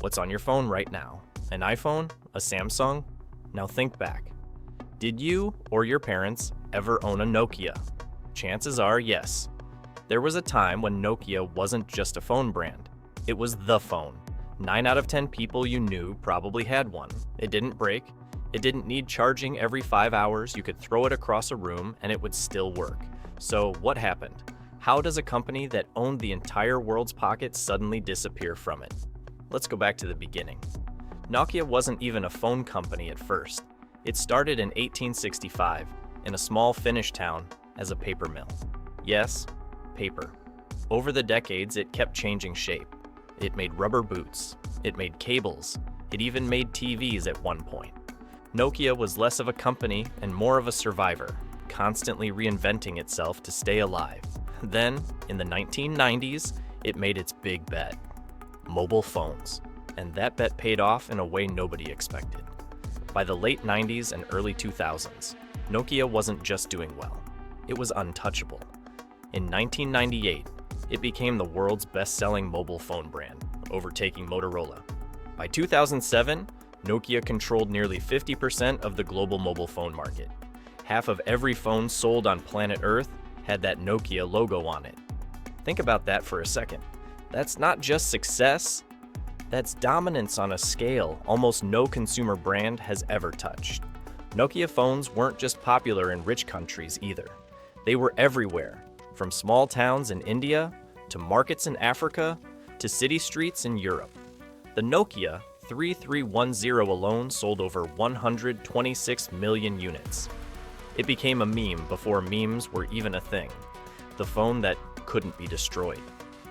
What's on your phone right now? An iPhone? A Samsung? Now think back. Did you or your parents ever own a Nokia? Chances are yes. There was a time when Nokia wasn't just a phone brand. It was the phone. 9 out of 10 people you knew probably had one. It didn't break. It didn't need charging every 5 hours. You could throw it across a room and it would still work. So what happened? How does a company that owned the entire world's pocket suddenly disappear from it? Let's go back to the beginning. Nokia wasn't even a phone company at first. It started in 1865 in a small Finnish town as a paper mill. Yes, paper. Over the decades, it kept changing shape. It made rubber boots. It made cables. It even made TVs at one point. Nokia was less of a company and more of a survivor, constantly reinventing itself to stay alive. Then, in the 1990s, it made its big bet: mobile phones. And that bet paid off in a way nobody expected. By the late 90s and early 2000s, Nokia wasn't just doing well. It was untouchable. In 1998, it became the world's best-selling mobile phone brand, overtaking Motorola. By 2007, Nokia controlled nearly 50% of the global mobile phone market. Half of every phone sold on planet Earth had that Nokia logo on it. Think about that for a second. That's not just success, that's dominance on a scale almost no consumer brand has ever touched. Nokia phones weren't just popular in rich countries either. They were everywhere, from small towns in India, to markets in Africa, to city streets in Europe. The Nokia 3310 alone sold over 126 million units. It became a meme before memes were even a thing. The phone that couldn't be destroyed.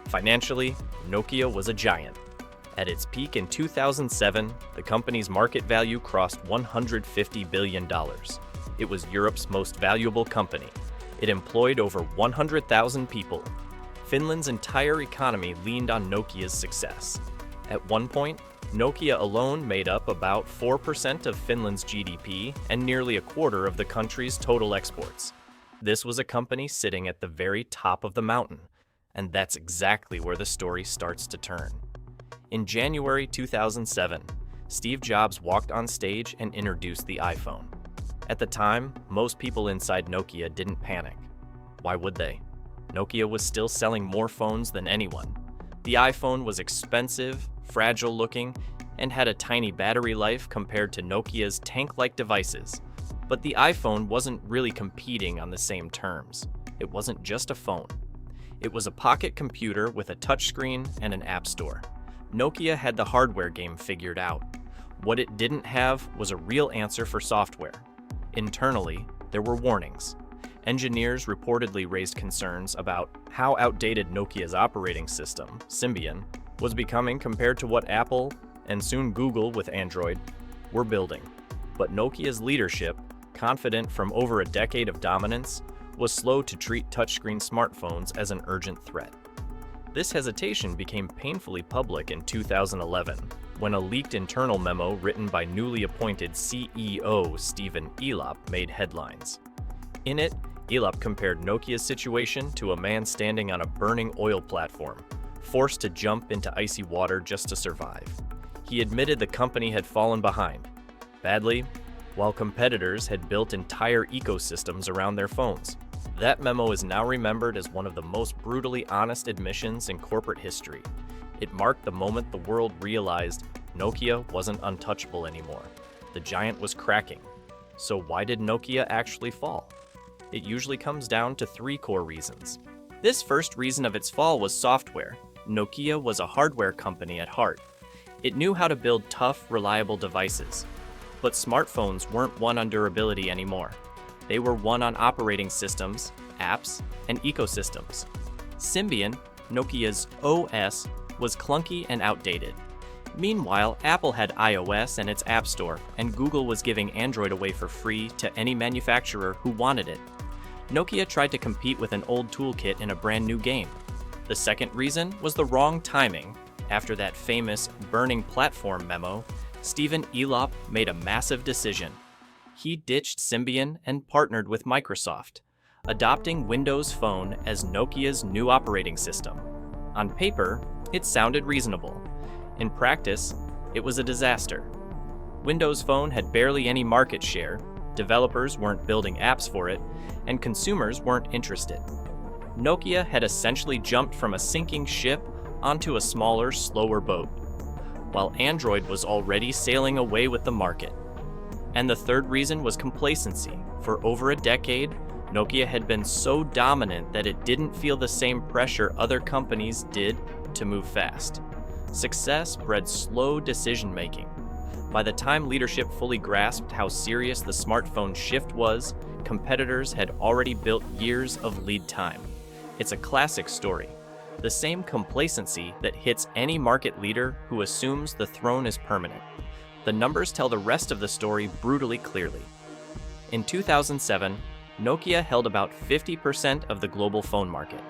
Financially, Nokia was a giant. At its peak in 2007, the company's market value crossed $150 billion. It was Europe's most valuable company. It employed over 100,000 people. Finland's entire economy leaned on Nokia's success. At one point, Nokia alone made up about 4% of Finland's GDP and nearly a quarter of the country's total exports. This was a company sitting at the very top of the mountain, and that's exactly where the story starts to turn. In January 2007, Steve Jobs walked on stage and introduced the iPhone. At the time, most people inside Nokia didn't panic. Why would they? Nokia was still selling more phones than anyone. The iPhone was expensive, fragile looking, and had a tiny battery life compared to Nokia's tank-like devices. But the iPhone wasn't really competing on the same terms. It wasn't just a phone. It was a pocket computer with a touchscreen and an app store. Nokia had the hardware game figured out. What it didn't have was a real answer for software. Internally, there were warnings. Engineers reportedly raised concerns about how outdated Nokia's operating system, Symbian, was becoming compared to what Apple, and soon Google with Android, were building. But Nokia's leadership, confident from over a decade of dominance, was slow to treat touchscreen smartphones as an urgent threat. This hesitation became painfully public in 2011, when a leaked internal memo written by newly appointed CEO Stephen Elop made headlines. In it, Elop compared Nokia's situation to a man standing on a burning oil platform, forced to jump into icy water just to survive. He admitted the company had fallen behind, badly, while competitors had built entire ecosystems around their phones. That memo is now remembered as one of the most brutally honest admissions in corporate history. It marked the moment the world realized Nokia wasn't untouchable anymore. The giant was cracking. So why did Nokia actually fall? It usually comes down to 3 core reasons. This first reason of its fall was software. Nokia was a hardware company at heart. It knew how to build tough, reliable devices. But smartphones weren't won on durability anymore. They were won on operating systems, apps, and ecosystems. Symbian, Nokia's OS, was clunky and outdated. Meanwhile, Apple had iOS and its App Store, and Google was giving Android away for free to any manufacturer who wanted it. Nokia tried to compete with an old toolkit in a brand new game. The second reason was the wrong timing. After that famous burning platform memo, Stephen Elop made a massive decision. He ditched Symbian and partnered with Microsoft, adopting Windows Phone as Nokia's new operating system. On paper, it sounded reasonable. In practice, it was a disaster. Windows Phone had barely any market share, developers weren't building apps for it, and consumers weren't interested. Nokia had essentially jumped from a sinking ship onto a smaller, slower boat, while Android was already sailing away with the market. And the third reason was complacency. For over a decade, Nokia had been so dominant that it didn't feel the same pressure other companies did to move fast. Success bred slow decision-making. By the time leadership fully grasped how serious the smartphone shift was, competitors had already built years of lead time. It's a classic story. The same complacency that hits any market leader who assumes the throne is permanent. The numbers tell the rest of the story brutally clearly. In 2007, Nokia held about 50% of the global phone market.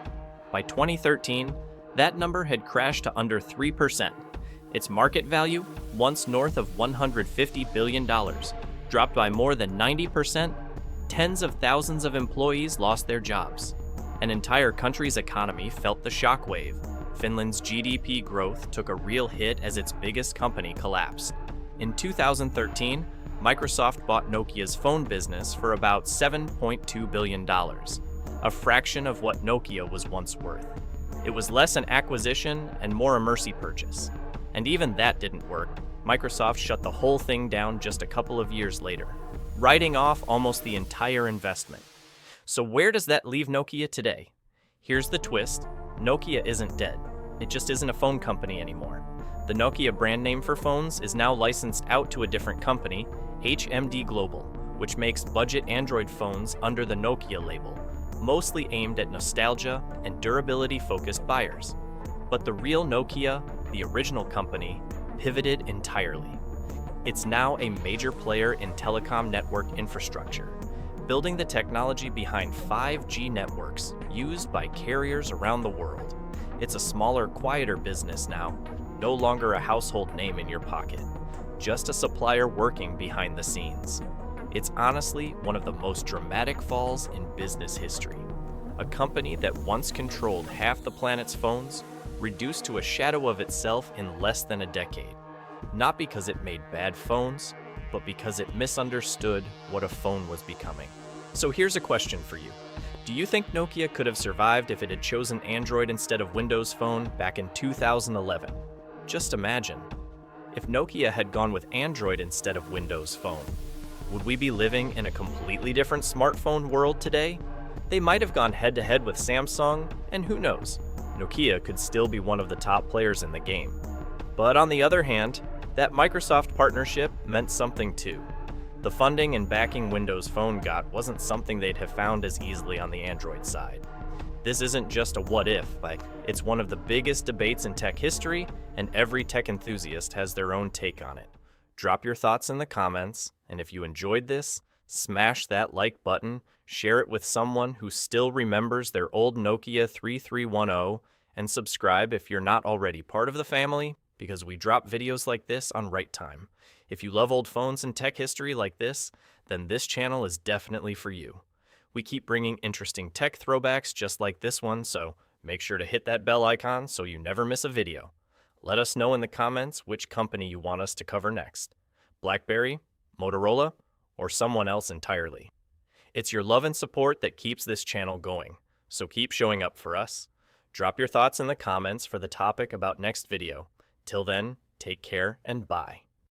By 2013, that number had crashed to under 3%. Its market value, once north of $150 billion, dropped by more than 90%. Tens of thousands of employees lost their jobs. An entire country's economy felt the shockwave. Finland's GDP growth took a real hit as its biggest company collapsed. In 2013, Microsoft bought Nokia's phone business for about $7.2 billion, a fraction of what Nokia was once worth. It was less an acquisition and more a mercy purchase. And even that didn't work. Microsoft shut the whole thing down just a couple of years later, writing off almost the entire investment. So where does that leave Nokia today? Here's the twist. Nokia isn't dead. It just isn't a phone company anymore. The Nokia brand name for phones is now licensed out to a different company, HMD Global, which makes budget Android phones under the Nokia label, mostly aimed at nostalgia and durability-focused buyers. But the real Nokia, the original company, pivoted entirely. It's now a major player in telecom network infrastructure, building the technology behind 5G networks used by carriers around the world. It's a smaller, quieter business now, no longer a household name in your pocket, just a supplier working behind the scenes. It's honestly one of the most dramatic falls in business history. A company that once controlled half the planet's phones, reduced to a shadow of itself in less than a decade. Not because it made bad phones, but because it misunderstood what a phone was becoming. So here's a question for you. Do you think Nokia could have survived if it had chosen Android instead of Windows Phone back in 2011? Just imagine. If Nokia had gone with Android instead of Windows Phone, would we be living in a completely different smartphone world today? They might have gone head-to-head with Samsung, and who knows? Nokia could still be one of the top players in the game. But on the other hand, that Microsoft partnership meant something too. The funding and backing Windows Phone got wasn't something they'd have found as easily on the Android side. This isn't just a what if, it's one of the biggest debates in tech history, and every tech enthusiast has their own take on it. Drop your thoughts in the comments, and if you enjoyed this, smash that like button, share it with someone who still remembers their old Nokia 3310, and subscribe if you're not already part of the family, because we drop videos like this on right time. If you love old phones and tech history like this, then this channel is definitely for you. We keep bringing interesting tech throwbacks just like this one, so make sure to hit that bell icon so you never miss a video. Let us know in the comments which company you want us to cover next. BlackBerry, Motorola, or someone else entirely. It's your love and support that keeps this channel going, so keep showing up for us. Drop your thoughts in the comments for the topic about next video. Till then, take care and bye.